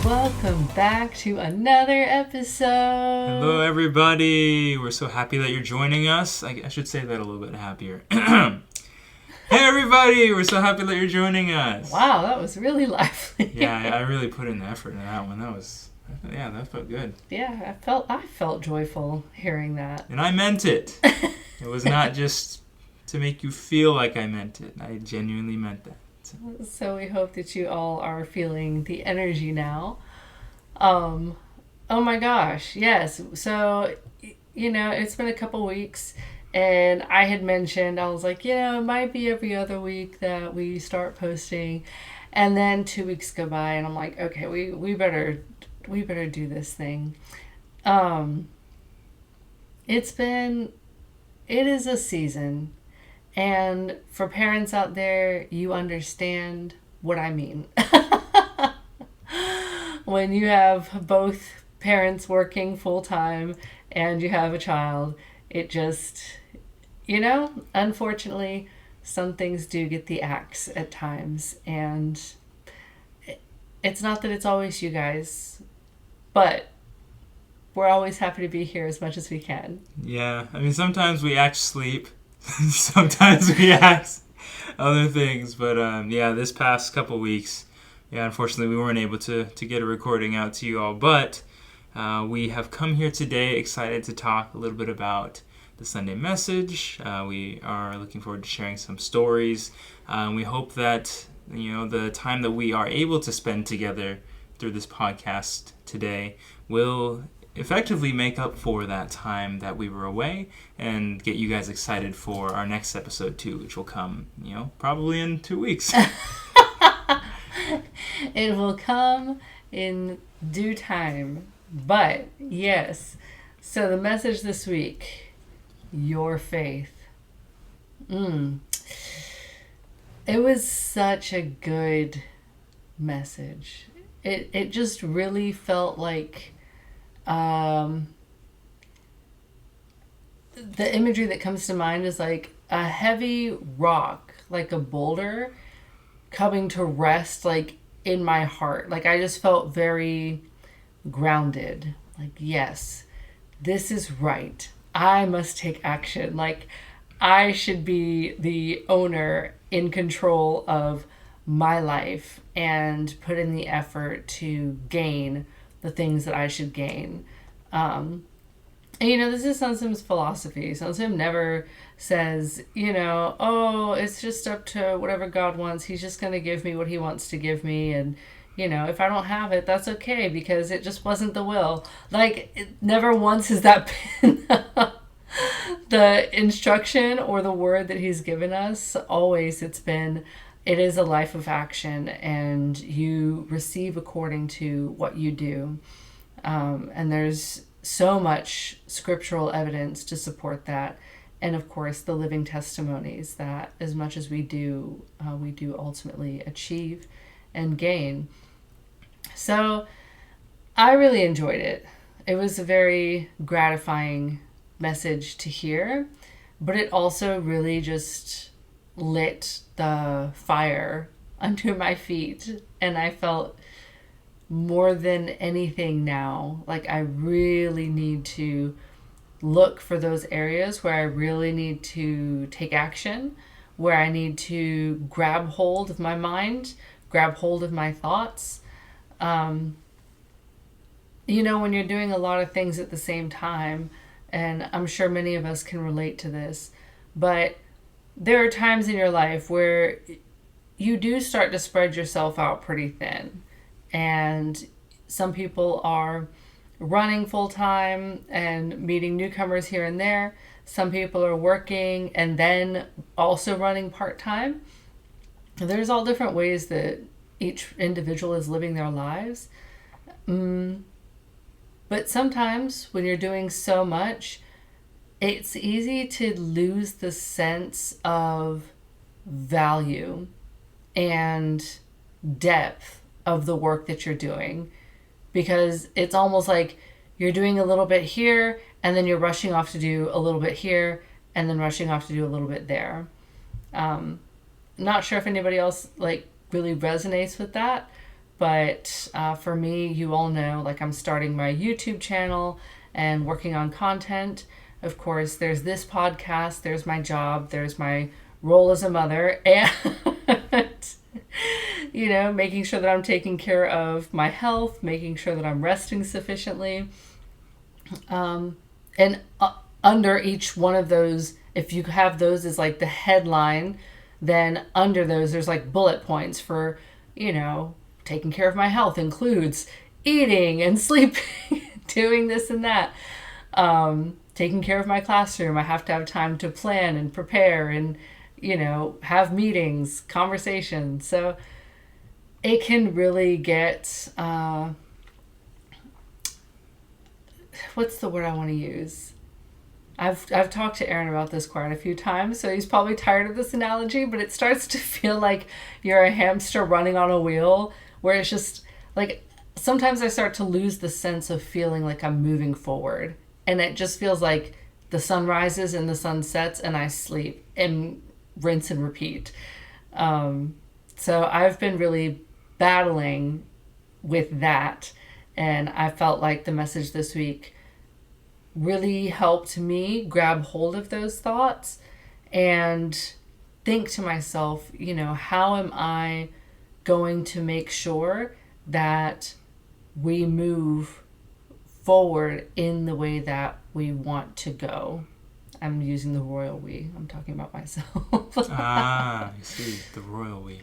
Welcome back to another episode. Hello, everybody. We're so happy that you're joining us. I should say that a little bit happier. Hey, everybody. We're so happy that you're joining us. Wow, that was really lively. Yeah, I really put in the effort in that one. That felt good. Yeah, I felt joyful hearing that. And I meant it. It was not just to make you feel like I meant it. I genuinely meant that. So we hope that you all are feeling the energy now. Oh my gosh, yes. So, it's been a couple weeks, and I had mentioned, I was like, it might be every other week that we start posting. And then 2 weeks go by, and I'm like, okay, we better do this thing. It is a season. And for parents out there, you understand what I mean. When you have both parents working full time and you have a child, it just, unfortunately, some things do get the axe at times. And it's not that it's always you guys, but we're always happy to be here as much as we can. Yeah, I mean, sometimes we act sleep. Sometimes we ask other things, but this past couple weeks, unfortunately we weren't able to get a recording out to you all, but we have come here today excited to talk a little bit about the Sunday message. We are looking forward to sharing some stories. We hope that the time that we are able to spend together through this podcast today will effectively make up for that time that we were away and get you guys excited for our next episode too, which will come, probably in 2 weeks. It will come in due time. But yes, so the message this week, your faith. It was such a good message. It just really felt like the imagery that comes to mind is like a heavy rock, like a boulder coming to rest like in my heart. Like I just felt very grounded. Like, yes, this is right. I must take action. Like I should be the owner in control of my life and put in the effort to gain the things that I should gain. And this is Sunsim's philosophy. Sunsim never says, it's just up to whatever God wants. He's just going to give me what he wants to give me. And, if I don't have it, that's okay because it just wasn't the will. Like, never once has that been the instruction or the word that he's given us. Always it is a life of action and you receive according to what you do. And there's so much scriptural evidence to support that. And of course, the living testimonies that as much as we do ultimately achieve and gain. So I really enjoyed it. It was a very gratifying message to hear, but it also really just lit the fire under my feet. And I felt more than anything now, like I really need to look for those areas where I really need to take action, where I need to grab hold of my mind, grab hold of my thoughts. When you're doing a lot of things at the same time, and I'm sure many of us can relate to this, but there are times in your life where you do start to spread yourself out pretty thin. And some people are running full time and meeting newcomers here and there. Some people are working and then also running part time. There's all different ways that each individual is living their lives. But sometimes when you're doing so much, it's easy to lose the sense of value and depth of the work that you're doing, because it's almost like you're doing a little bit here and then you're rushing off to do a little bit here and then rushing off to do a little bit there. Not sure if anybody else really resonates with that, But for me, you all know, like, I'm starting my YouTube channel and working on content. Of course, there's this podcast, there's my job, there's my role as a mother, and making sure that I'm taking care of my health, making sure that I'm resting sufficiently. And under each one of those, if you have those as like the headline, then under those there's like bullet points for, taking care of my health includes eating and sleeping, doing this and that. Taking care of my classroom, I have to have time to plan and prepare and, have meetings, conversations. So it can really get, what's the word I want to use? I've talked to Aaron about this quite a few times, so he's probably tired of this analogy, but it starts to feel like you're a hamster running on a wheel, where it's just like, sometimes I start to lose the sense of feeling like I'm moving forward, and it just feels like the sun rises and the sun sets and I sleep and rinse and repeat. So I've been really battling with that, and I felt like the message this week really helped me grab hold of those thoughts and think to myself, how am I going to make sure that we move forward in the way that we want to go? I'm using the royal we. I'm talking about myself. I see. The royal we.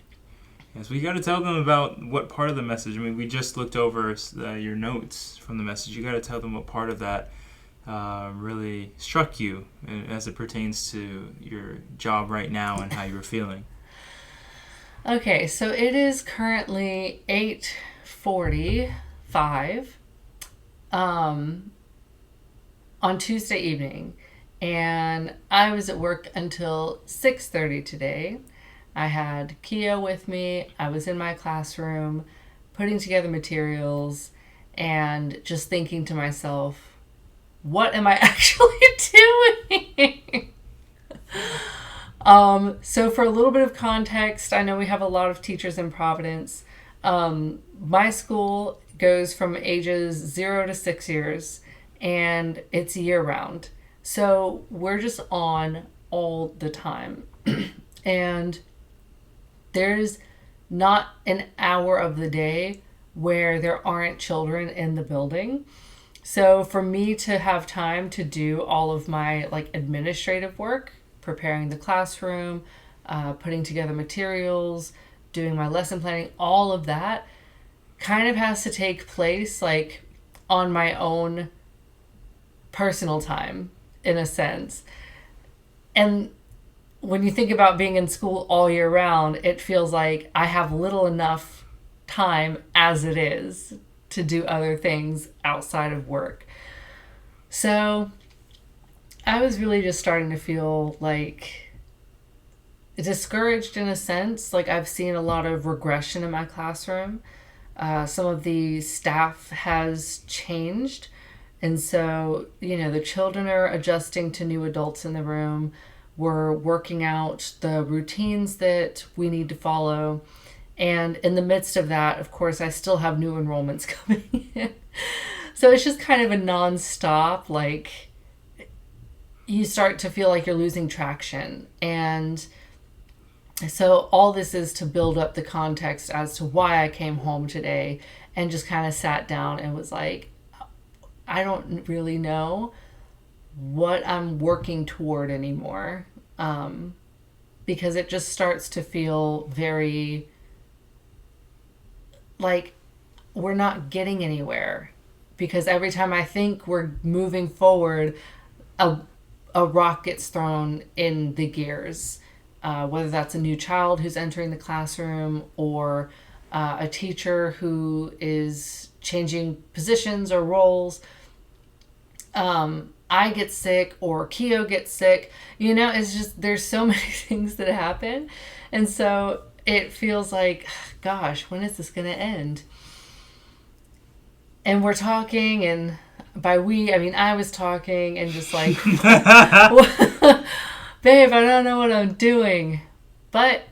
Yes, we got to tell them about what part of the message. I mean, we just looked over your notes from the message. You got to tell them what part of that really struck you as it pertains to your job right now and how you were feeling. Okay, so it is currently 8:45 on Tuesday evening, and I was at work until 6:30 today. I had Kia with me. I was in my classroom putting together materials and just thinking to myself, what am I actually doing? So for a little bit of context, I know we have a lot of teachers in Providence. My school goes from ages 0 to 6 years, and it's year round. So we're just on all the time. And there's not an hour of the day where there aren't children in the building. So for me to have time to do all of my administrative work, preparing the classroom, putting together materials, doing my lesson planning, all of that kind of has to take place on my own personal time, in a sense. And when you think about being in school all year round, it feels like I have little enough time as it is to do other things outside of work. So I was really just starting to feel discouraged in a sense. I've seen a lot of regression in my classroom. Some of the staff has changed. And so, the children are adjusting to new adults in the room. We're working out the routines that we need to follow. And in the midst of that, of course, I still have new enrollments coming in. So it's just kind of a nonstop, you start to feel like you're losing traction. And so all this is to build up the context as to why I came home today and just kind of sat down and was like, I don't really know what I'm working toward anymore, because it just starts to feel very like we're not getting anywhere, because every time I think we're moving forward, a rock gets thrown in the gears, whether that's a new child who's entering the classroom or a teacher who is changing positions or roles. I get sick or Keo gets sick. It's just, there's so many things that happen. And so it feels like, gosh, when is this going to end? And we're talking, and by we, I mean, I was talking and just babe, I don't know what I'm doing. But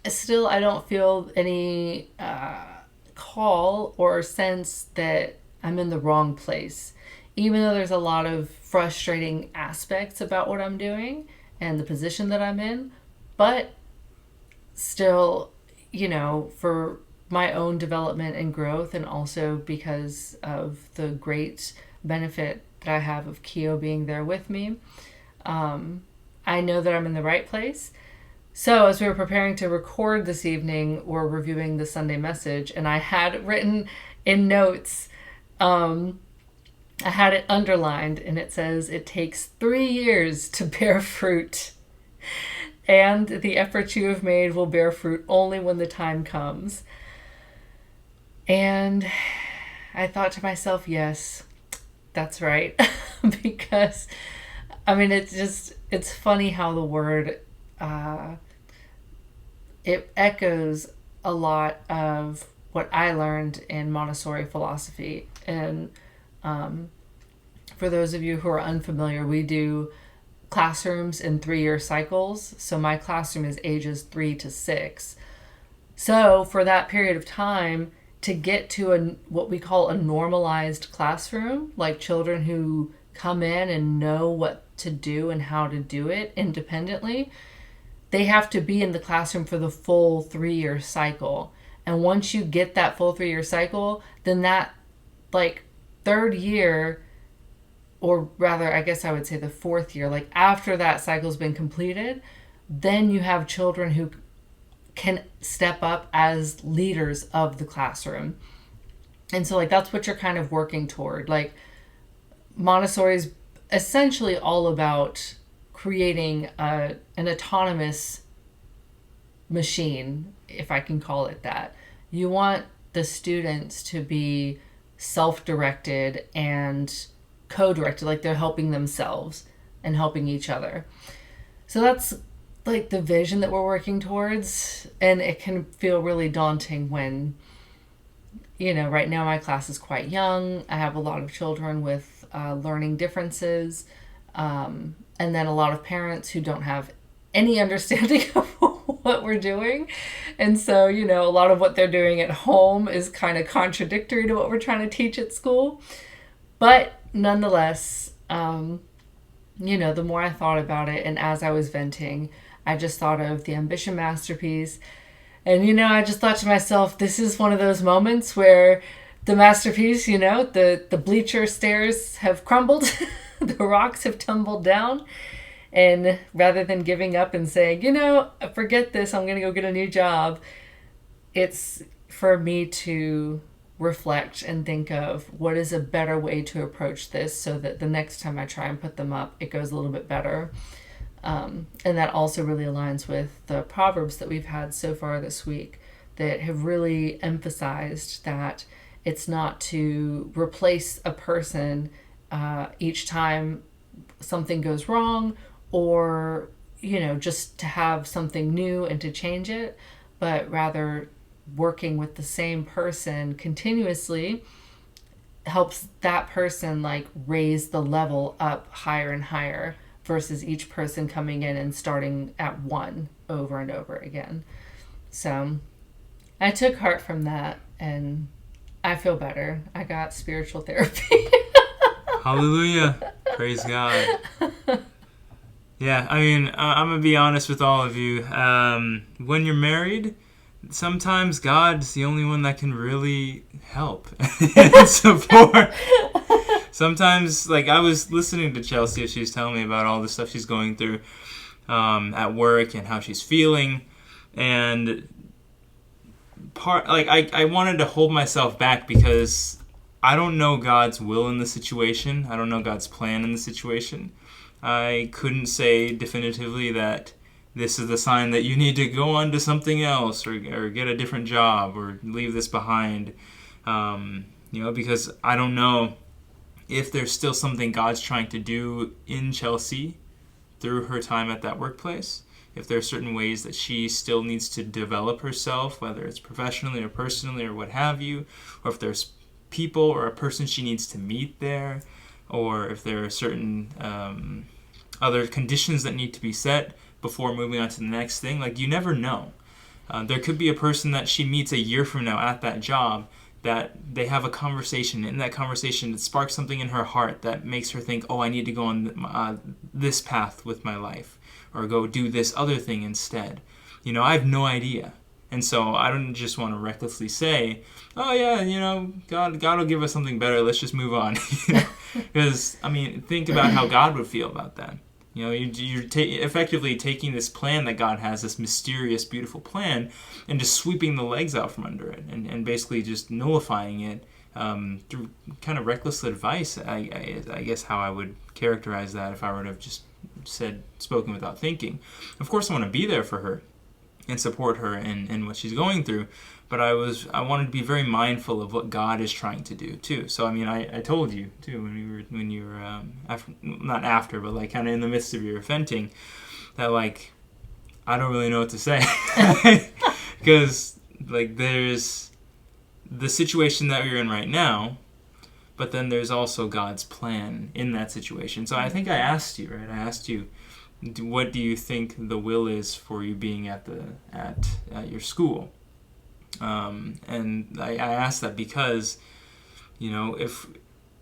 still, I don't feel any call or sense that I'm in the wrong place, even though there's a lot of frustrating aspects about what I'm doing and the position that I'm in. But still, for my own development and growth, and also because of the great benefit that I have of Keo being there with me, I know that I'm in the right place. So as we were preparing to record this evening, we're reviewing the Sunday message, and I had written in notes, I had it underlined, and it says, "It takes 3 years to bear fruit, and the efforts you have made will bear fruit only when the time comes." And I thought to myself, yes, that's right. Because, it's funny how the word, it echoes a lot of what I learned in Montessori philosophy. And for those of you who are unfamiliar, we do classrooms in 3-year cycles. So my classroom is ages 3 to 6. So for that period of time, to get to what we call a normalized classroom, like children who come in and know what to do and how to do it independently, they have to be in the classroom for the full 3-year cycle. And once you get that full 3-year cycle, then that third year, or rather, I guess I would say the 4th year, after that cycle's been completed, then you have children who can step up as leaders of the classroom. And so that's what you're kind of working toward. Montessori's essentially all about creating an autonomous machine, if I can call it that. You want the students to be self-directed and co-directed, they're helping themselves and helping each other. So that's the vision that we're working towards, and it can feel really daunting when, right now my class is quite young. I have a lot of children with learning differences, and then a lot of parents who don't have any understanding of what we're doing. And so, a lot of what they're doing at home is kind of contradictory to what we're trying to teach at school. But nonetheless, the more I thought about it, and as I was venting, I just thought of the Ambition Masterpiece. And, I just thought to myself, this is one of those moments where the masterpiece, the bleacher stairs have crumbled, the rocks have tumbled down. And rather than giving up and saying, forget this, I'm going to go get a new job, it's for me to reflect and think of what is a better way to approach this so that the next time I try and put them up, it goes a little bit better. And that also really aligns with the Proverbs that we've had so far this week that have really emphasized that it's not to replace a person each time something goes wrong, or, just to have something new and to change it, but rather working with the same person continuously helps that person raise the level up higher and higher, versus each person coming in and starting at 1 over and over again. So I took heart from that, and I feel better. I got spiritual therapy. Hallelujah. Praise God. Yeah, I'm going to be honest with all of you. When you're married, sometimes God's the only one that can really help and support. Sometimes, I was listening to Chelsea as she was telling me about all the stuff she's going through at work and how she's feeling. And I wanted to hold myself back because I don't know God's will in the situation. I don't know God's plan in the situation. I couldn't say definitively that this is the sign that you need to go on to something else or get a different job or leave this behind, because I don't know if there's still something God's trying to do in Chelsea through her time at that workplace, if there are certain ways that she still needs to develop herself, whether it's professionally or personally or what have you, or if there's people or a person she needs to meet there, or if there are certain other conditions that need to be set before moving on to the next thing. You never know. There could be a person that she meets a year from now at that job that they have a conversation. In that conversation, it sparks something in her heart that makes her think, oh, I need to go on this path with my life, or go do this other thing instead. I have no idea. And so I don't just want to recklessly say, oh yeah, God will give us something better. Let's just move on. Because, think about how God would feel about that. You're effectively taking this plan that God has, this mysterious, beautiful plan, and just sweeping the legs out from under it, and basically just nullifying it through kind of reckless advice. I guess how I would characterize that if I were to have just spoken without thinking. Of course, I want to be there for her and support her in what she's going through, but I wanted to be very mindful of what God is trying to do too. So I told you too when you were not after, but like kind of in the midst of your venting, that like I don't really know what to say because like there's the situation that we're in right now, but then there's also God's plan in that situation. So I think I asked you, right? I asked you, what do you think the will is for you being at your school? And I asked that because, if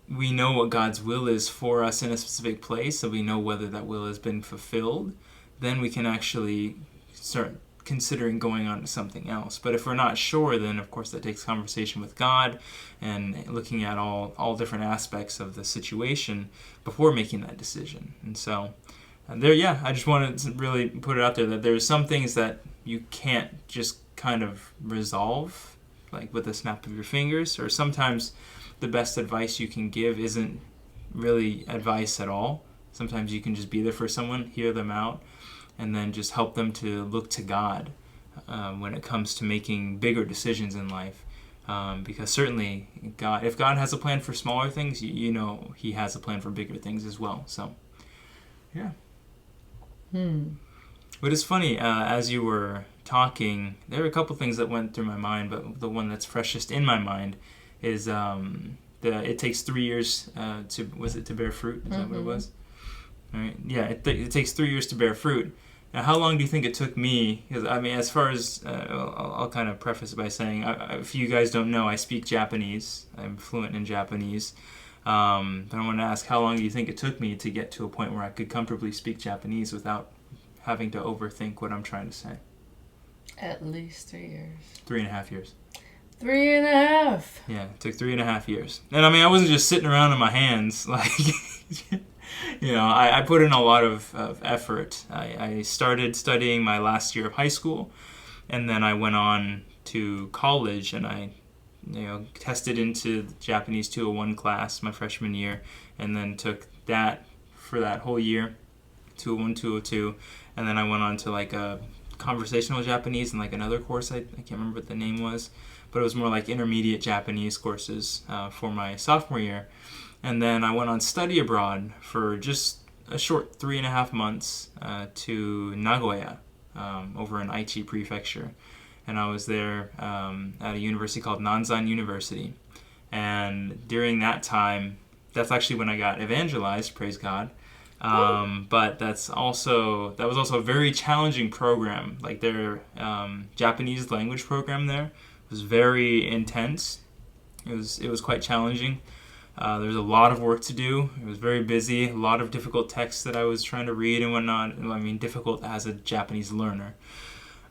we know what God's will is for us in a specific place, so we know whether that will has been fulfilled, then we can actually start considering going on to something else. But if we're not sure, then of course that takes conversation with God and looking at all different aspects of the situation before making that decision. And so I just wanted to really put it out there that there's some things that you can't just kind of resolve like with a snap of your fingers, or sometimes the best advice you can give isn't really advice at all. Sometimes you can just be there for someone, hear them out, and then just help them to look to God when it comes to making bigger decisions in life. Because certainly if God has a plan for smaller things, He has a plan for bigger things as well. So, yeah. But it's funny, as you were talking, there were a couple things that went through my mind, but the one that's freshest in my mind is it takes 3 years to bear fruit? Is that what it was? All right. Yeah, it takes 3 years to bear fruit. Now, how long do you think it took me? Because as far as I'll kind of preface it by saying, if you guys don't know, I speak Japanese. I'm fluent in Japanese. But I want to ask, how long do you think it took me to get to a point where I could comfortably speak Japanese without having to overthink what I'm trying to say? At least 3 years. 3.5 years. 3.5. Yeah, it took 3.5 years. And I wasn't just sitting around on my hands. Like, I put in a lot of effort. I started studying my last year of high school, and then I went on to college, and I tested into the Japanese 201 class my freshman year, and then took that for that whole year, 201, 202, and then I went on to like a conversational Japanese and like another course, I can't remember what the name was, but it was more like intermediate Japanese courses for my sophomore year. And then I went on study abroad for just a short 3.5 months to Nagoya, over in Aichi Prefecture. And I was there at a university called Nanzan University. And during that time, that's actually when I got evangelized, praise God. But that was also a very challenging program. Like their Japanese language program there was very intense. It was quite challenging. There was a lot of work to do. It was very busy. A lot of difficult texts that I was trying to read and whatnot. Difficult as a Japanese learner.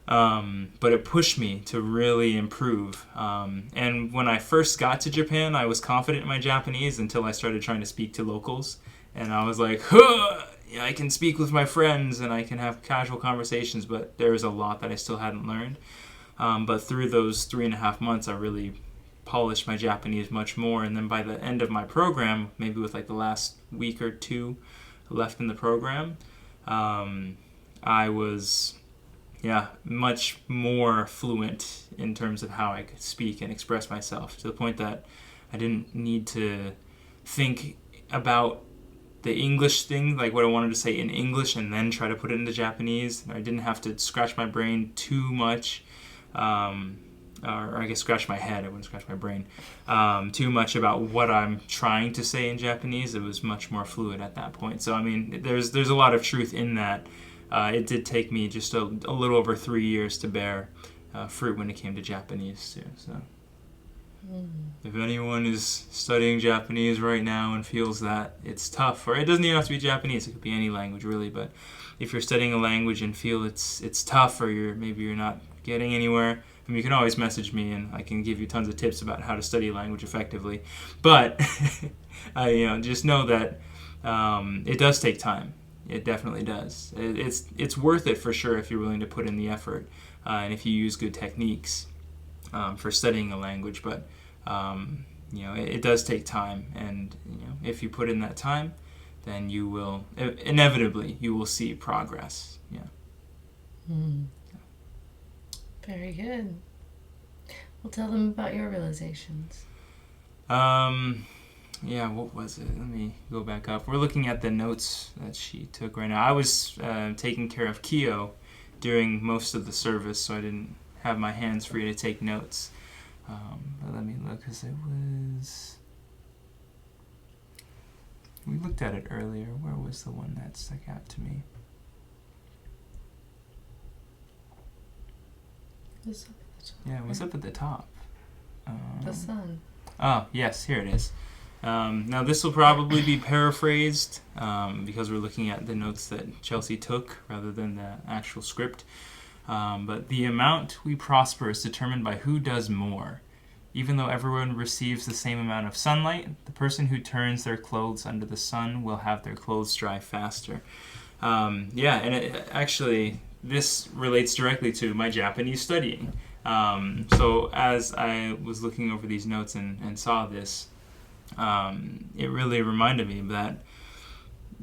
But it pushed me to really improve. And when I first got to Japan, I was confident in my Japanese until I started trying to speak to locals. And I was like, I can speak with my friends and I can have casual conversations, but there was a lot that I still hadn't learned. But through those 3.5 months, I really polished my Japanese much more. And then by the end of my program, maybe with like the last week or two left in the program, I was much more fluent in terms of how I could speak and express myself, to the point that I didn't need to think about the English thing, like what I wanted to say in English and then try to put it into Japanese. I didn't have to scratch my brain too much, or I guess scratch my head, I wouldn't scratch my brain, too much about what I'm trying to say in Japanese. It was much more fluid at that point. So there's a lot of truth in that. It did take me just a little over 3 years to bear fruit when it came to Japanese too. So if anyone is studying Japanese right now and feels that it's tough, or it doesn't even have to be Japanese, it could be any language really, but if you're studying a language and feel it's tough, or maybe you're not getting anywhere, I mean, you can always message me and I can give you tons of tips about how to study a language effectively. But just know that it does take time. It definitely does. It's worth it for sure if you're willing to put in the effort and if you use good techniques for studying a language. But it does take time, and if you put in that time, then you will inevitably see progress. Yeah. Very good. Well, tell them about your realizations. What was it? Let me go back up. We're looking at the notes that she took right now. I was taking care of Kyo during most of the service, so I didn't have my hands free to take notes. But let me look, because we looked at it earlier. Where was the one that stuck out to me? It was up at the top. The sun. Oh, yes, here it is. Now, this will probably be paraphrased because we're looking at the notes that Chelsea took rather than the actual script. But the amount we prosper is determined by who does more. Even though everyone receives the same amount of sunlight, the person who turns their clothes under the sun will have their clothes dry faster. And actually, this relates directly to my Japanese studying. So as I was looking over these notes and saw this, it really reminded me that,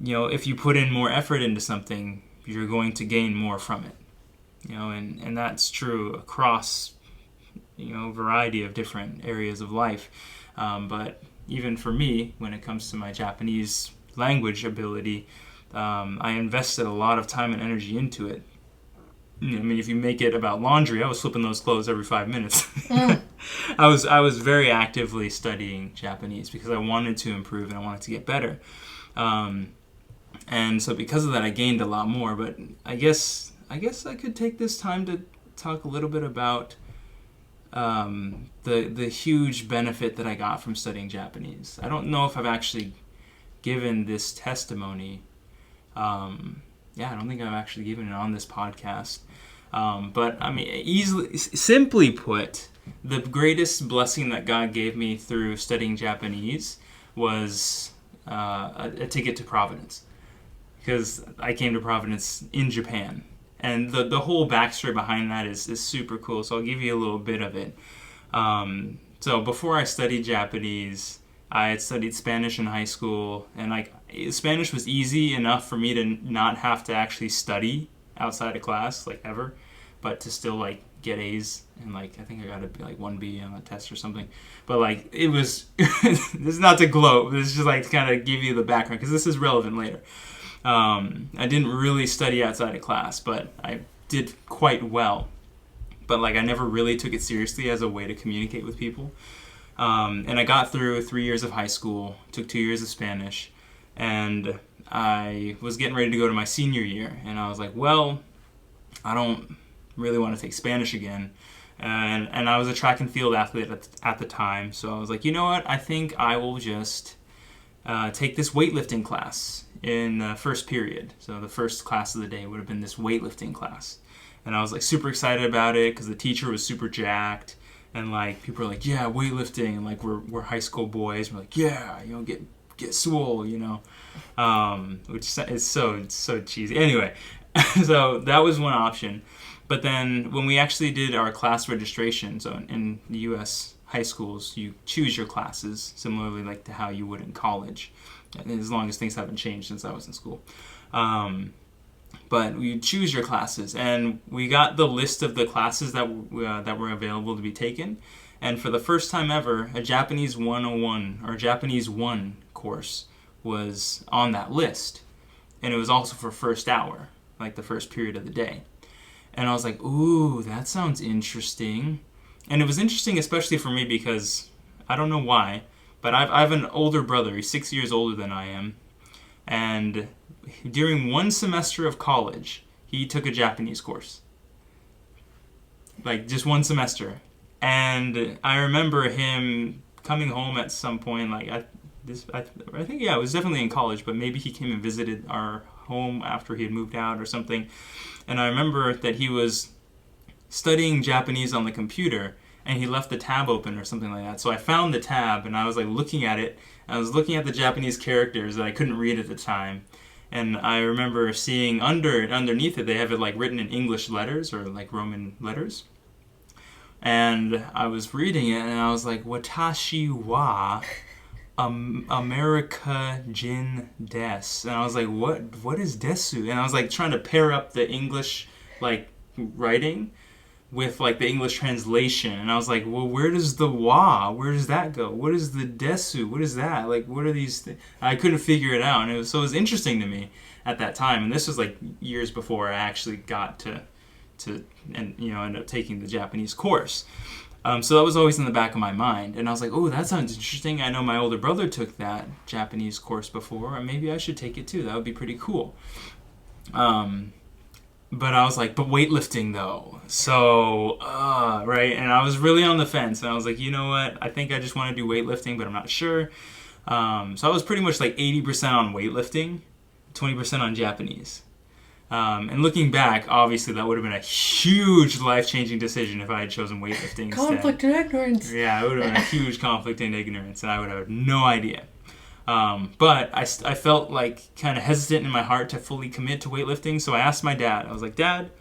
if you put in more effort into something, you're going to gain more from it. And that's true across, a variety of different areas of life. But even for me, when it comes to my Japanese language ability, I invested a lot of time and energy into it. If you make it about laundry, I was flipping those clothes every 5 minutes. I was very actively studying Japanese because I wanted to improve and I wanted to get better. And so because of that, I gained a lot more. But I guess I could take this time to talk a little bit about the huge benefit that I got from studying Japanese. I don't know if I've actually given this testimony. I don't think I've actually given it on this podcast. But simply put, the greatest blessing that God gave me through studying Japanese was a ticket to Providence. Because I came to Providence in Japan. And the whole backstory behind that is super cool. So I'll give you a little bit of it. So before I studied Japanese, I had studied Spanish in high school. And Spanish was easy enough for me to not have to actually study outside of class, ever. But to still, get A's. And, I think I got a 1B on a test or something. But, it was... this is not to gloat. This is just, to kind of give you the background. Because this is relevant later. I didn't really study outside of class, but I did quite well. But I never really took it seriously as a way to communicate with people. And I got through 3 years of high school, took 2 years of Spanish, and I was getting ready to go to my senior year. And I was like, well, I don't really want to take Spanish again. And I was a track and field athlete at the time. So I was like, you know what? I think I will just take this weightlifting class in the first period. So the first class of the day would have been this weightlifting class. And I was super excited about it because the teacher was super jacked. And people were like, yeah, weightlifting. And we're high school boys. We're like, yeah, get swole, which is so cheesy. Anyway, so that was one option. But then when we actually did our class registration, so in the U.S. high schools, you choose your classes similarly to how you would in college, as long as things haven't changed since I was in school. But you choose your classes, and we got the list of the classes that were available to be taken. And for the first time ever, a Japanese 101 or Japanese 1 course was on that list. And it was also for first hour, the first period of the day. And I was like, ooh, that sounds interesting. And it was interesting especially for me because, I don't know why, but I have an older brother. He's 6 years older than I am. And during one semester of college, he took a Japanese course. like just one semester. And I remember him coming home at some point, like I think it was definitely in college, but maybe he came and visited our home after he had moved out or something. And I remember that he was studying Japanese on the computer, and he left the tab open or something like that. So I found the tab, and I was like looking at it. I was looking at the Japanese characters that I couldn't read at the time. And I remember seeing underneath it, they have it like written in English letters or like Roman letters. And I was reading it, and I was like, Watashi wa America Jin Des. And I was like, what is desu? And I was like trying to pair up the English like writing with like the English translation, and I was like, well, where does the wa, where does that go? What is the desu? What is that? Like, what are these things? I couldn't figure it out, and it was interesting to me at that time. And this was like years before I actually got to and end up taking the Japanese course. So that was always in the back of my mind, and I was like, oh, that sounds interesting. I know my older brother took that Japanese course before, and maybe I should take it too. That would be pretty cool. But I was like, but weightlifting though. So, right? And I was really on the fence. And I was like, you know what? I think I just want to do weightlifting, but I'm not sure. So I was pretty much like 80% on weightlifting, 20% on Japanese. And looking back, obviously that would have been a huge life-changing decision if I had chosen weightlifting Conflict instead. in ignorance. Yeah, it would have been a huge conflict in ignorance, and I would have had no idea. But I felt like kind of hesitant in my heart to fully commit to weightlifting, so I asked my dad. I was like, Dad,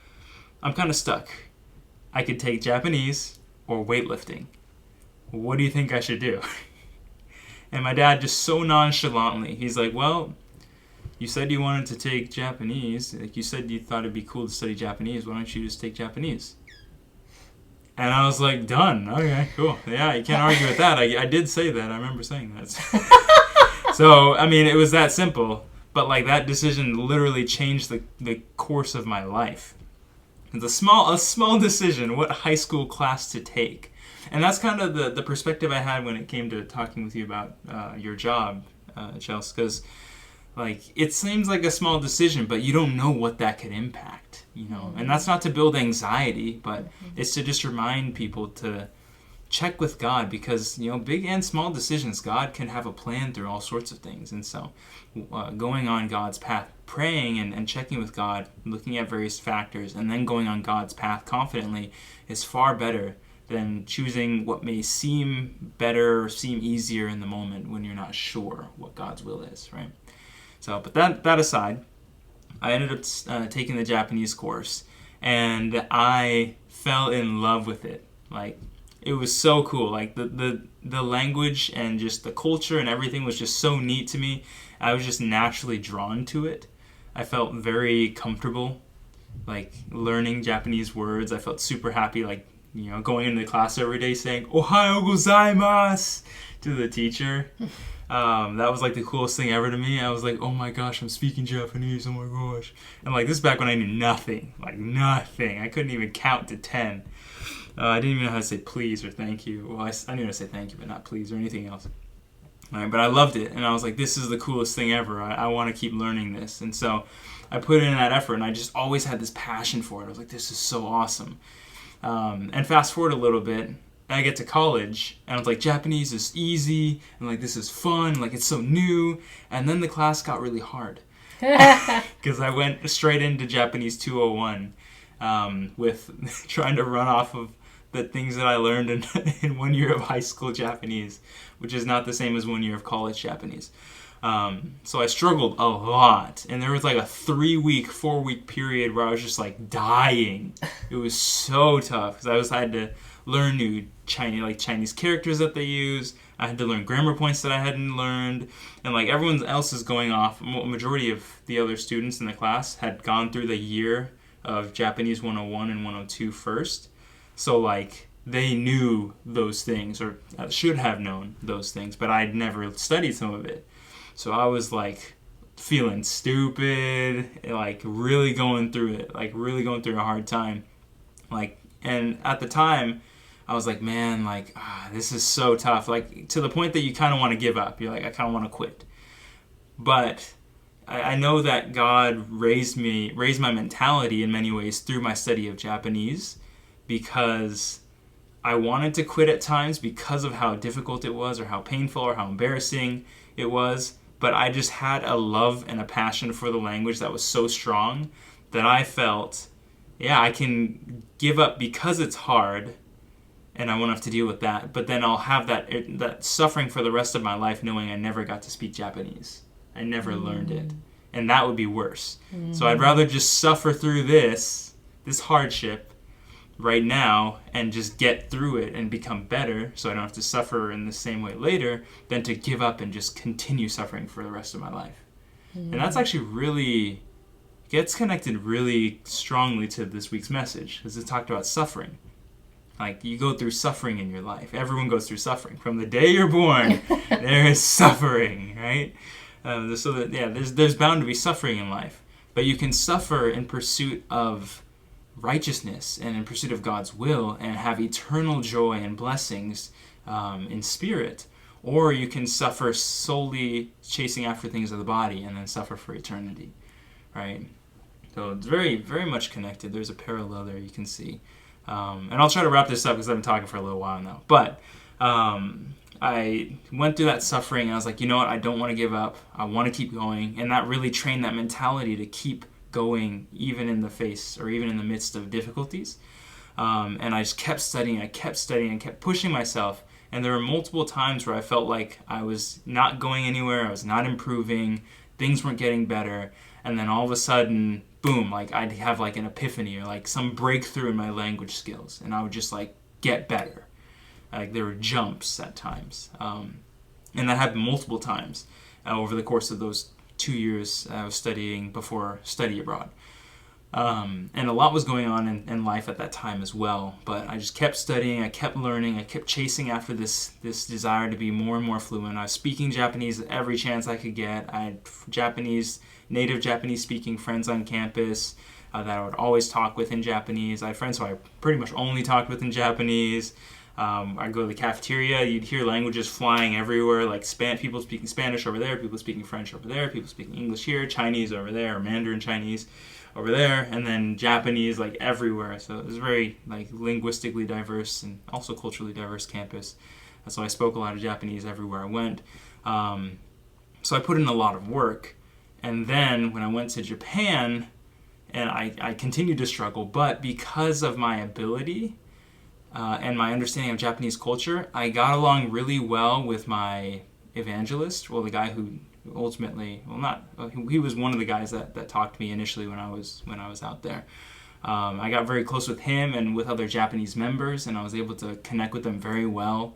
I'm kind of stuck. I could take Japanese or weightlifting. What do you think I should do? And my dad just so nonchalantly, he's like, well, you said you wanted to take Japanese. Like, you said you thought it'd be cool to study Japanese. Why don't you just take Japanese? And I was like, done. Okay, cool. Yeah, you can't argue with that. I did say that. I remember saying that. So, I mean, it was that simple. But, like, that decision literally changed the course of my life. It's a small decision, what high school class to take. And that's kind of the perspective I had when it came to talking with you about your job, Chelsea, because, like, it seems like a small decision, but you don't know what that could impact, And that's not to build anxiety, but it's to just remind people to check with God, because, big and small decisions, God can have a plan through all sorts of things. And so going on God's path, praying and checking with God, looking at various factors, and then going on God's path confidently is far better than choosing what may seem better or seem easier in the moment when you're not sure what God's will is, right? So, but that aside, I ended up taking the Japanese course, and I fell in love with it. Like, it was so cool. Like, the language and just the culture and everything was just so neat to me. I was just naturally drawn to it. I felt very comfortable, like, learning Japanese words. I felt super happy, like, going into class every day saying, Ohayo gozaimasu to the teacher. That was like the coolest thing ever to me. I was like, oh my gosh, I'm speaking Japanese, oh my gosh. And like, this is back when I knew nothing. Like, nothing. I couldn't even count to 10. I didn't even know how to say please or thank you. Well, I knew how to say thank you, but not please or anything else. All right, but I loved it, and I was like, this is the coolest thing ever. I want to keep learning this. And so I put in that effort, and I just always had this passion for it. I was like, this is so awesome. And fast forward a little bit, I get to college, and I was like, Japanese is easy, and like, this is fun, like, it's so new. And then the class got really hard, because I went straight into Japanese 201 with trying to run off of the things that I learned in 1 year of high school Japanese, which is not the same as 1 year of college Japanese. So I struggled a lot, and there was like a 4-week period where I was just like dying. It was so tough, because I had to learn new Chinese characters that they use. I had to learn grammar points that I hadn't learned, and like, everyone else is going off. Majority of the other students in the class had gone through the year of Japanese 101 and 102 first. So, like, they knew those things, or should have known those things, but I'd never studied some of it. So I was, like, feeling stupid, like, really going through it, like, really going through a hard time. Like, and at the time, I was like, man, like, this is so tough. Like, to the point that you kind of want to give up. You're like, I kind of want to quit. But I know that God raised my mentality in many ways through my study of Japanese, because I wanted to quit at times because of how difficult it was, or how painful, or how embarrassing it was. But I just had a love and a passion for the language that was so strong that I felt, yeah, I can give up because it's hard, and I won't have to deal with that. But then I'll have that suffering for the rest of my life, knowing I never got to speak Japanese. I never learned it, and that would be worse. So I'd rather just suffer through this hardship right now and just get through it and become better, so I don't have to suffer in the same way later, than to give up and just continue suffering for the rest of my life. And that's actually really gets connected really strongly to this week's message, because it talked about suffering. Like, you go through suffering in your life. Everyone goes through suffering. From the day you're born, there is suffering, right? So that, yeah, there's bound to be suffering in life. But you can suffer in pursuit of righteousness and in pursuit of God's will, and have eternal joy and blessings in spirit. Or you can suffer solely chasing after things of the body and then suffer for eternity, right? So it's very, very much connected. There's a parallel there you can see. And I'll try to wrap this up because I've been talking for a little while now. But I went through that suffering, and I was like, you know what? I don't want to give up. I want to keep going. And that really trained that mentality to keep going, even in the face or even in the midst of difficulties. And I just kept studying. I kept pushing myself. And there were multiple times where I felt like I was not going anywhere. I was not improving. Things weren't getting better. And then all of a sudden, boom, like I'd have like an epiphany or like some breakthrough in my language skills. And I would just like get better. Like there were jumps at times. And that happened multiple times over the course of those 2 years I was studying before study abroad. And a lot was going on in life at that time as well. But I just kept studying, I kept learning, I kept chasing after this desire to be more and more fluent. I was speaking Japanese every chance I could get. I had native Japanese speaking friends on campus that I would always talk with in Japanese. I had friends who I pretty much only talked with in Japanese. I'd go to the cafeteria, you'd hear languages flying everywhere, like people speaking Spanish over there, people speaking French over there, people speaking English here, Chinese over there, or Mandarin Chinese over there, and then Japanese like everywhere. So it was very like linguistically diverse and also culturally diverse campus. So I spoke a lot of Japanese everywhere I went. So I put in a lot of work. And then when I went to Japan, and I continued to struggle, but because of my ability and my understanding of Japanese culture, I got along really well with my evangelist, the guy who ultimately, he was one of the guys that talked to me initially when I was out there. I got very close with him and with other Japanese members, and I was able to connect with them very well.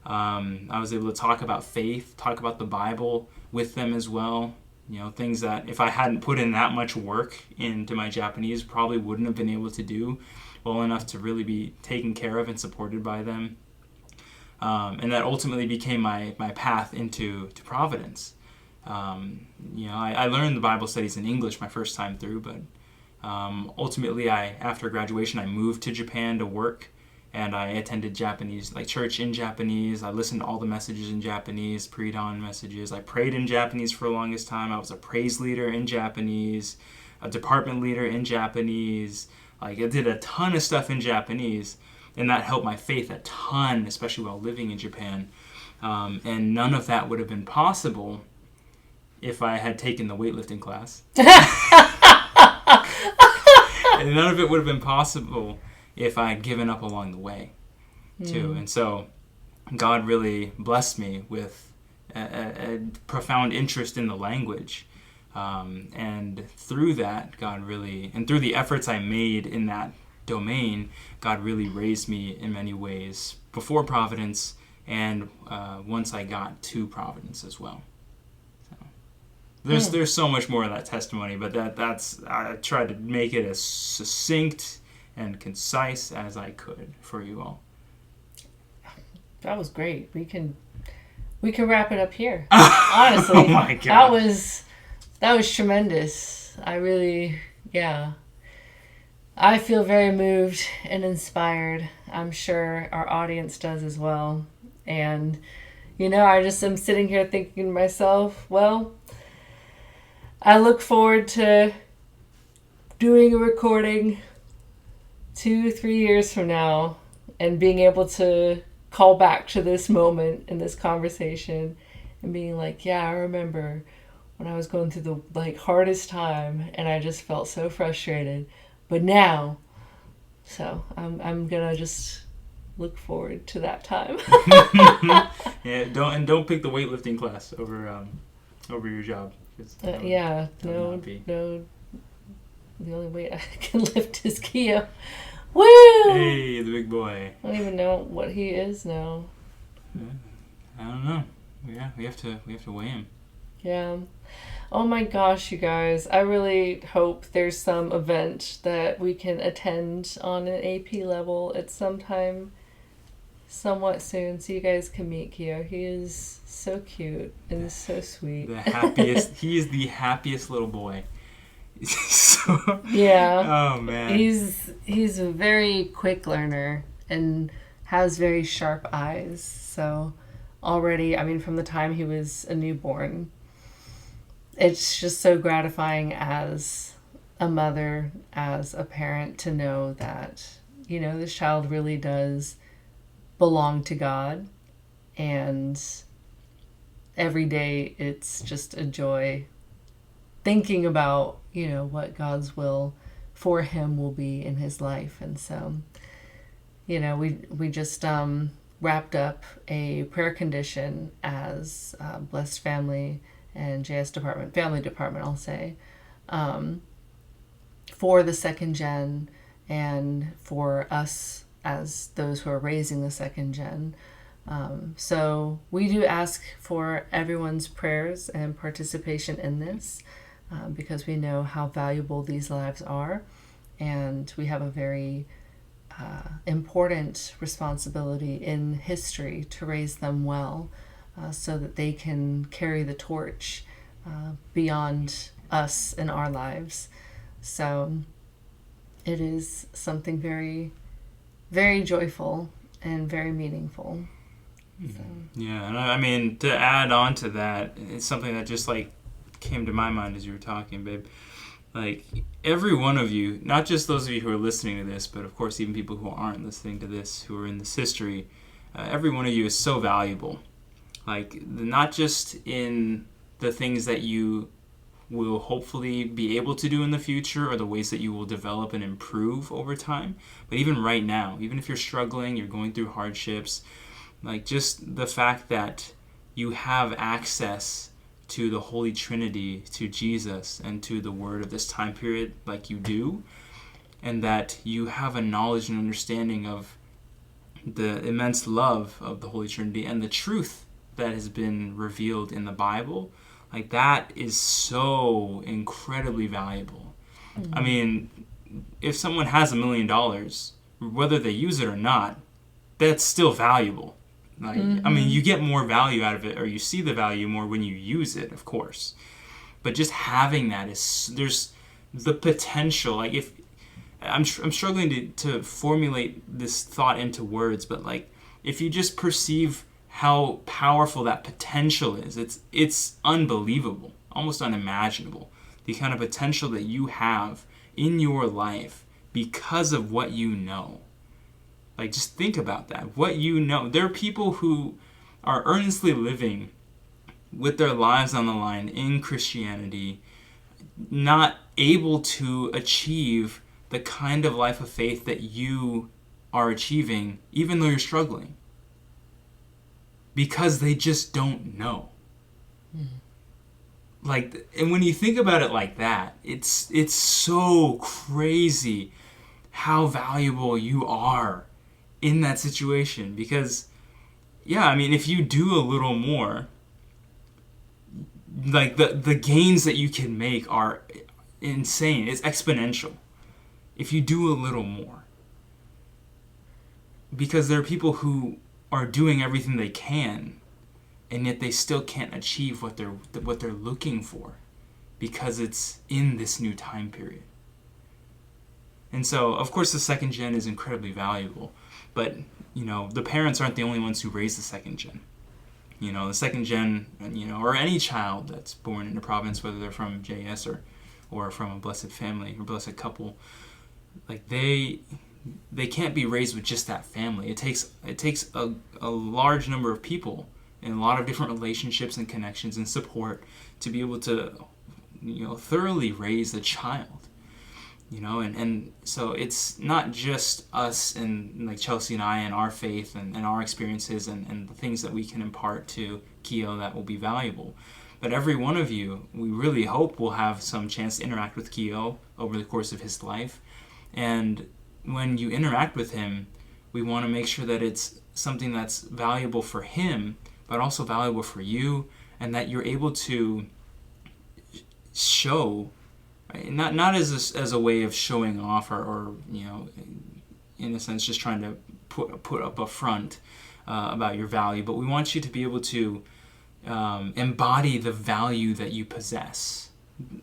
I was able to talk about faith, talk about the Bible with them as well. You know, things that if I hadn't put in that much work into my Japanese, probably wouldn't have been able to do well enough to really be taken care of and supported by them. And that ultimately became my path into Providence. I learned the Bible studies in English my first time through, but ultimately after graduation, I moved to Japan to work, and I attended Japanese, like church in Japanese. I listened to all the messages in Japanese, pre-dawn messages. I prayed in Japanese for the longest time. I was a praise leader in Japanese, a department leader in Japanese. Like I did a ton of stuff in Japanese, and that helped my faith a ton, especially while living in Japan. And none of that would have been possible if I had taken the weightlifting class. And none of it would have been possible if I had given up along the way, too. And so God really blessed me with a profound interest in the language. And through that, and through the efforts I made in that domain, God really raised me in many ways before Providence and once I got to Providence as well. So there's so much more of that testimony, but I tried to make it as succinct and concise as I could for you all. That was great. We can wrap it up here. Honestly. Oh my God. That was tremendous. I really, I feel very moved and inspired. I'm sure our audience does as well. And, I just am sitting here thinking to myself, well, I look forward to doing a recording 2-3 years from now and being able to call back to this moment in this conversation and being like, yeah, I remember when I was going through the like hardest time and I just felt so frustrated. But now, so I'm gonna just look forward to that time. Yeah, don't pick the weightlifting class over your job. No. The only weight I can lift is Keo. Woo! Hey, the big boy. I don't even know what he is now. I don't know. Yeah, we have to weigh him. Yeah. Oh my gosh, you guys. I really hope there's some event that we can attend on an AP level at some time somewhat soon so you guys can meet Keo. He is so cute and so sweet. The happiest. He is the happiest little boy. So, yeah. Oh man. He's a very quick learner and has very sharp eyes. So already, I mean, from the time he was a newborn, it's just so gratifying as a mother, as a parent, to know that, you know, this child really does belong to God, and every day it's just a joy thinking about, you know, what God's will for him will be in his life. And so, you know, we just wrapped up a prayer condition as Blessed Family and JS Department, Family Department, I'll say, for the second gen and for us as those who are raising the second gen. So we do ask for everyone's prayers and participation in this because we know how valuable these lives are, and we have a very important responsibility in history to raise them well so that they can carry the torch beyond us in our lives. So it is something very, very joyful and very meaningful. So. Yeah, and I mean, to add on to that, it's something that just like came to my mind as you were talking, babe. Like, every one of you, not just those of you who are listening to this, but of course even people who aren't listening to this, who are in this history, every one of you is so valuable. Like, not just in the things that you will hopefully be able to do in the future or the ways that you will develop and improve over time, but even right now, even if you're struggling, you're going through hardships, like just the fact that you have access to the Holy Trinity, to Jesus, and to the Word of this time period like you do, and that you have a knowledge and understanding of the immense love of the Holy Trinity and the truth that has been revealed in the Bible, like that is so incredibly valuable. Mm-hmm. I mean, if someone has $1 million, whether they use it or not, that's still valuable. Like, I mean, you get more value out of it, or you see the value more when you use it, of course. But just having that there's the potential. Like, if I'm struggling to formulate this thought into words, but like, if you just perceive how powerful that potential is, it's unbelievable, almost unimaginable. The kind of potential that you have in your life because of what you know. Like, just think about that. What you know. There are people who are earnestly living with their lives on the line in Christianity, not able to achieve the kind of life of faith that you are achieving, even though you're struggling. Because they just don't know. Like, and when you think about it like that, it's so crazy how valuable you are in that situation. Because, yeah, I mean, if you do a little more, like, the gains that you can make are insane. It's exponential if you do a little more. Because there are people who are doing everything they can, and yet they still can't achieve what they're looking for, because it's in this new time period. And so, of course, the second gen is incredibly valuable, but, you know, the parents aren't the only ones who raise the second gen. You know, the second gen, you know, or any child that's born in a province, whether they're from JS or from a blessed family or blessed couple, like they they can't be raised with just that family. It takes a large number of people and a lot of different relationships and connections and support to be able to, thoroughly raise a child. And so it's not just us and like Chelsea and I and our faith and our experiences and the things that we can impart to Keo that will be valuable. But every one of you, we really hope, will have some chance to interact with Keo over the course of his life. And when you interact with him, we want to make sure that it's something that's valuable for him, but also valuable for you, and that you're able to show, right? Not as a way of showing off or in a sense just trying to put up a front about your value, but we want you to be able to embody the value that you possess,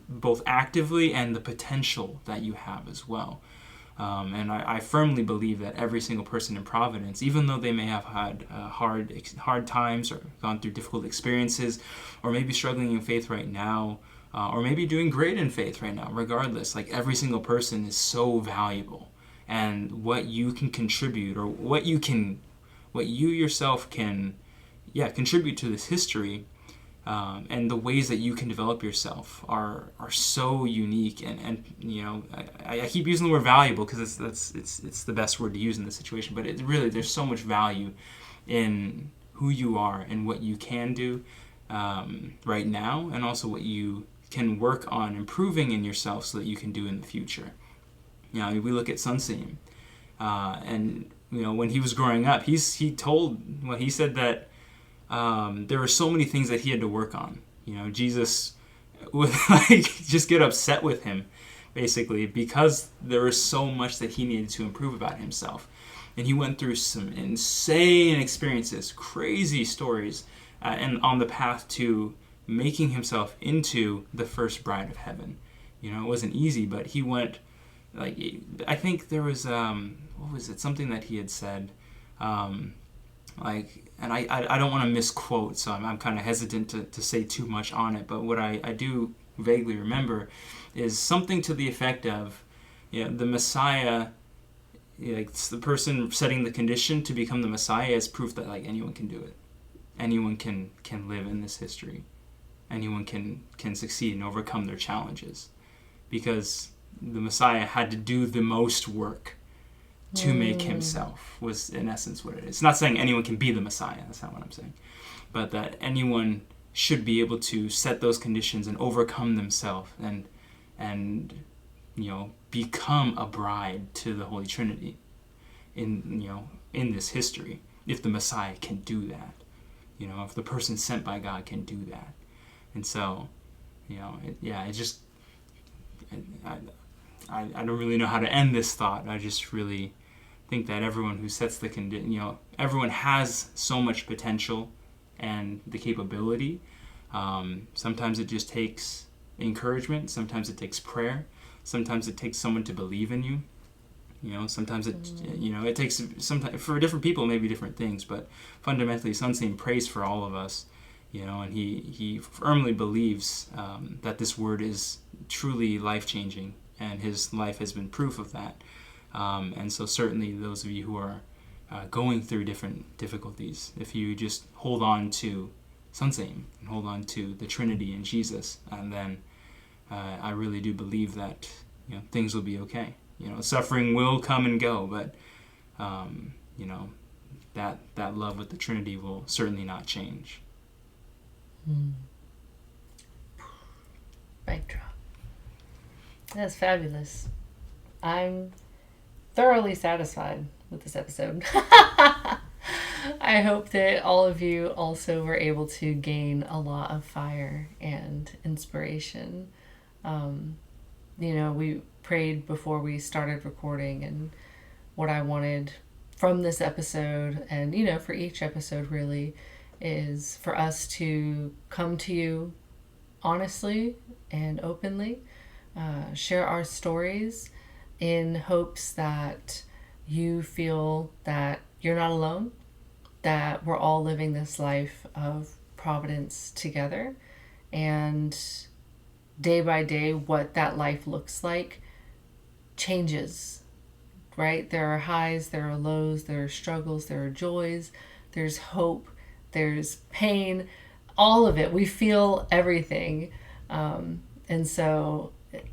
both actively and the potential that you have as well. And I firmly believe that every single person in Providence, even though they may have had hard times or gone through difficult experiences, or maybe struggling in faith right now, or maybe doing great in faith right now, regardless, like every single person is so valuable. And what you can contribute, or what you yourself can contribute to this history, and the ways that you can develop yourself are so unique. And I keep using the word valuable because it's the best word to use in this situation. But there's so much value in who you are and what you can do right now, and also what you can work on improving in yourself so that you can do in the future. We look at Sunseam, and when he was growing up, he said that there were so many things that he had to work on. Jesus would just get upset with him, basically, because there was so much that he needed to improve about himself. And he went through some insane experiences, crazy stories, and on the path to making himself into the first bride of heaven. It wasn't easy, but he went, I think there was, what was it, something that he had said, and I don't want to misquote, so I'm kind of hesitant to say too much on it, but what I do vaguely remember is something to the effect of, the Messiah, it's the person setting the condition to become the Messiah is proof that anyone can do it. Anyone can live in this history. Anyone can succeed and overcome their challenges, because the Messiah had to do the most work to make himself, was in essence what it is. It's not saying anyone can be the Messiah, that's not what I'm saying, but that anyone should be able to set those conditions and overcome themselves and become a bride to the Holy Trinity in this history, if the Messiah can do that, if the person sent by God can do that. And so I don't really know how to end this thought. I just really think that everyone who sets the condition, everyone has so much potential and the capability. Sometimes it just takes encouragement. Sometimes it takes prayer. Sometimes it takes someone to believe in you. Sometimes it takes, sometimes for different people, maybe different things, but fundamentally, Sunseam prays for all of us, and he firmly believes that this word is truly life-changing, and his life has been proof of that. And so certainly those of you who are going through different difficulties, if you just hold on to Sunseam and hold on to the Trinity and Jesus, and then I really do believe that things will be okay. Suffering will come and go, but that love with the Trinity will certainly not change. Mic drop. That's fabulous. I'm thoroughly satisfied with this episode. I hope that all of you also were able to gain a lot of fire and inspiration. We prayed before we started recording, and what I wanted from this episode, and for each episode really, is for us to come to you honestly and openly, share our stories in hopes that you feel that you're not alone, that we're all living this life of providence together, and day by day what that life looks like changes right? There are highs, there are lows, there are struggles, there are joys, there's hope, there's pain, all of it. We feel everything. And so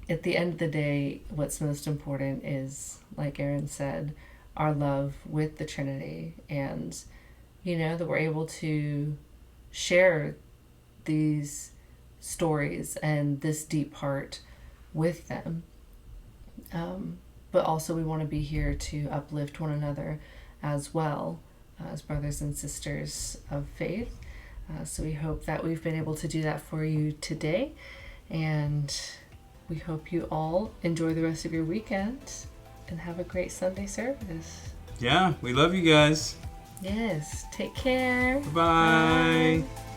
at the end of the day, what's most important is, like Aaron said, our love with the Trinity, and, that we're able to share these stories and this deep heart with them. But also we want to be here to uplift one another as well, as brothers and sisters of faith. So we hope that we've been able to do that for you today. And we hope you all enjoy the rest of your weekend and have a great Sunday service. Yeah, we love you guys. Yes, take care. Bye. Bye.